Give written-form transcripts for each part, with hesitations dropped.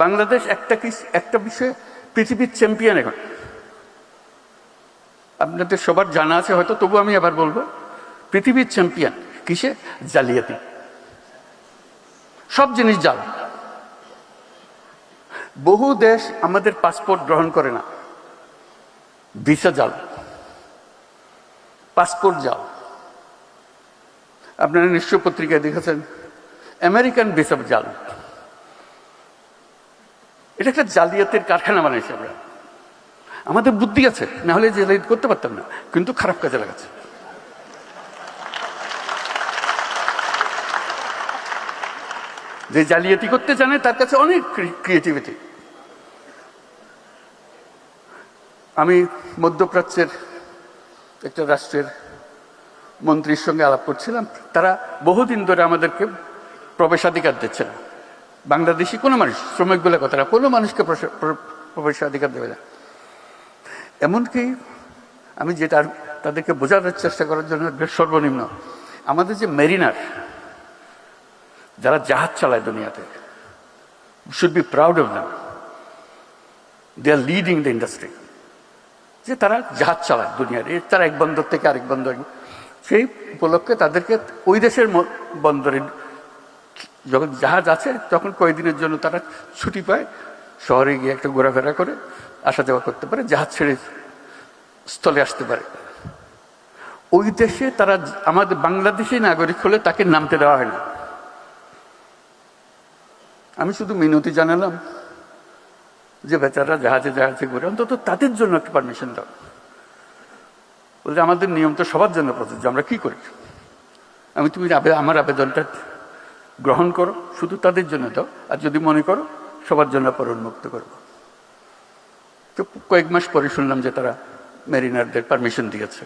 বাংলাদেশ একটা বিষয়ে পৃথিবীর চ্যাম্পিয়ন এখন। আপনাদের সবার জানা আছে হয়তো, তবু আমি আবার বলবো, পৃথিবীর চ্যাম্পিয়ন কিসে? জালিয়াতি। সব জিনিস জাল। বহু দেশ আমাদের পাসপোর্ট গ্রহণ করে না, ভিসা জাল, পাসপোর্ট জাল। আপনারা নিশ্চয় পত্রিকায় দেখেছেন আমেরিকান ভিসা জাল। এটা একটা জালিয়াতের কারখানা বানাইছি আমরা। আমাদের বুদ্ধি আছে, না হলে জালিয়াতি করতে পারতাম না, কিন্তু খারাপ কাজে লাগাচ্ছে। যে জালিয়াতি করতে জানে তার কাছে অনেক ক্রিয়েটিভিটি। আমি মধ্যপ্রাচ্যের একটা রাষ্ট্রের মন্ত্রীর সঙ্গে আলাপ করছিলাম। তারা বহুদিন ধরে আমাদেরকে প্রবেশাধিকার দিচ্ছে না। বাংলাদেশি কোনো মানুষ, শ্রমিক বলে কথাটা, কোনো মানুষকে প্রবেশাধিকার দেবে না। এমনকি আমি যেটা তাদেরকে বোঝানোর চেষ্টা করার জন্য সর্বনিম্ন, আমাদের যে মেরিনার, যারা জাহাজ চালায় দুনিয়াতে, should be proud of them. They are leading the industry. যে তারা জাহাজ চালায় দুনিয়ার, তারা এক বন্দর থেকে আরেক বন্দর, সেই উপলক্ষে তাদেরকে ওই দেশের বন্দরে যখন জাহাজ আছে তখন কয়েকদিনের জন্য তারা ছুটি পায়, শহরে গিয়ে একটু ঘোরাফেরা করে আসা যাওয়া করতে পারে, জাহাজ ছেড়ে স্থলে আসতে পারে। ওই দেশে তারা আমাদের বাংলাদেশি নাগরিক হলে তাকে নামতে দেওয়া হয় না। আমি শুধু মিনতি জানালাম যে বেচারা জাহাজে জাহাজে ঘুরে, অন্তত তাদের জন্য একটা পারমিশন দাও। বলতে আমাদের নিয়ম তো সবার জন্য প্রযোজ্য, আমরা কি করি? তুমি আমার আবেদনটা গ্রহণ করো, শুধু তাদের জন্য দাও, আর যদি মনে করো সবার জন্য পর উন্মুক্ত করবো। তো কয়েক মাস পরে শুনলাম যে তারা মেরিনারদের পারমিশন দিয়েছে।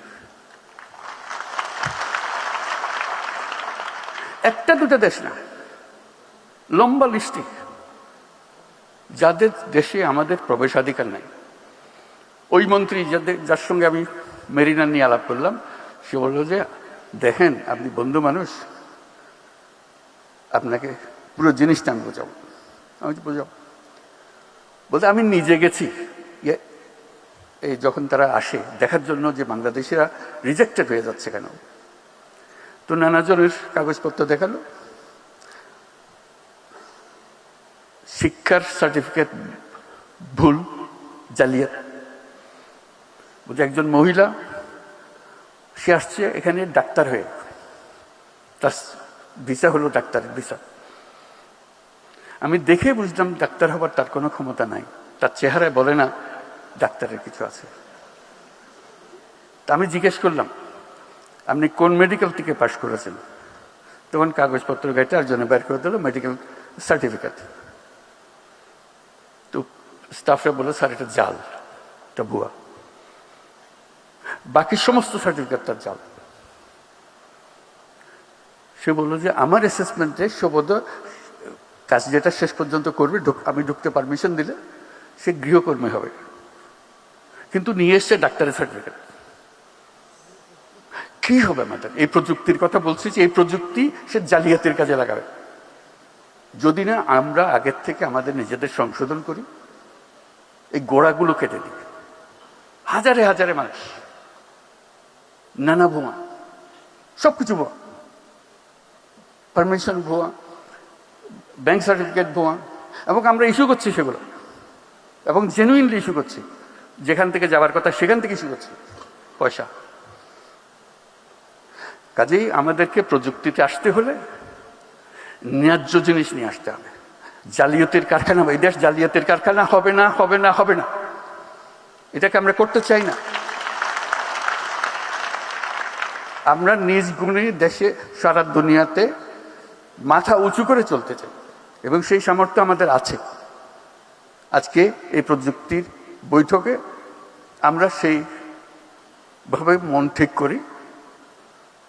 একটা দুটা দেশ না, লম্বা লিস্টি যাদের দেশে আমাদের প্রবেশাধিকার নাই। ওই মন্ত্রী যার সঙ্গে আমি মেরিনার নিয়ে আলাপ করলাম, সে বললো যে দেখেন আপনি বন্ধু মানুষ, আপনাকে পুরো জিনিসটা আমি বোঝাবো। আমি বোঝাবো বলতে আমি নিজে গেছি এই যখন তারা আসে দেখার জন্য যে বাংলাদেশিরা রিজেক্টেড হয়ে যাচ্ছে কেন। তো নানাজনের কাগজপত্র দেখালো, শিক্ষার সার্টিফিকেট ভুল, জালিয়াত। বলছে একজন মহিলা, সে আসছে এখানে ডাক্তার হয়ে, তার ভিসা হলো ডাক্তারের ভিসা। আমি দেখে বুঝলাম ডাক্তার হবার তার কোনো ক্ষমতা নাই, তার চেহারায় বলে না ডাক্তারের কিছু আছে। তা আমি জিজ্ঞেস করলাম আপনি কোন মেডিকেল থেকে পাশ করেছেন? তখন কাগজপত্র গাইতে আর জন্য বের করে দিল মেডিকেল সার্টিফিকেট। তো স্টাফরা বলে স্যার এটা জাল, এটা ভুয়া। বাকি সমস্ত সার্টিফিকেট তার জাল। সে বললো যে আমার অ্যাসেসমেন্টে সবোধ কাজ যেটা শেষ পর্যন্ত করবে, আমি ঢুকতে পারমিশন দিলে সে গৃহকর্মী হবে, কিন্তু নিয়ে এসছে ডাক্তারের সার্টিফিকেট। কি হবে আমাদের? এই প্রযুক্তির কথা বলছি যে এই প্রযুক্তি সে জালিয়াতির কাজে লাগাবে। যদি না আমরা আগের থেকে আমাদের নিজেদের সংশোধন করি, এই গোড়াগুলো কেটে দিই। হাজারে হাজারে মানুষ, নানা ভুয়া, সবকিছু ভুয়া, পারমিশন ভুয়া, ব্যাংক সার্টিফিকেট ভুয়া, এবং আমরা ইস্যু করছি সেগুলো, এবং জেনুইনলি ইস্যু করছি। যেখান থেকে যাওয়ার কথা সেখান থেকে ইস্যু করছি পয়সা। কাজেই আমাদেরকে প্রযুক্তিতে আসতে হলে ন্যায্য জিনিস নিয়ে আসতে হবে। জালিয়াতির কারখানা, এই দেশ জালিয়াতির কারখানা হবে না, হবে না, হবে না। এটাকে আমরা করতে চাই না। আমরা নিজ গুণে দেশে সারা দুনিয়াতে মাথা উঁচু করে চলতে চাই, এবং সেই সামর্থ্য আমাদের আছে। আজকে এই প্রযুক্তির বৈঠকে আমরা সেইভাবে মন ঠিক করি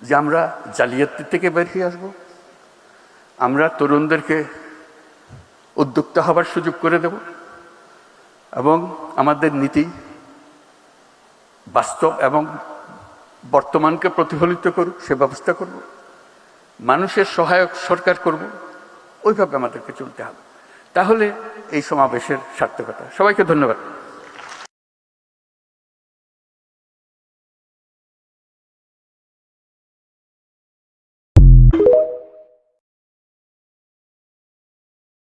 যে আমরা জালিয়াতি থেকে বেরিয়ে আসবো। আমরা তরুণদেরকে উদ্যোক্তা হবার সুযোগ করে দেব, এবং আমাদের নীতি বাস্তব এবং বর্তমানকে প্রতিফলিত করুক সে ব্যবস্থা করব। মানুষের সহায়ক সরকার করব, ওইভাবে আমাদেরকে চলতে হবে। তাহলে এই সমাবেশের সার্থকতা। সবাইকে ধন্যবাদ।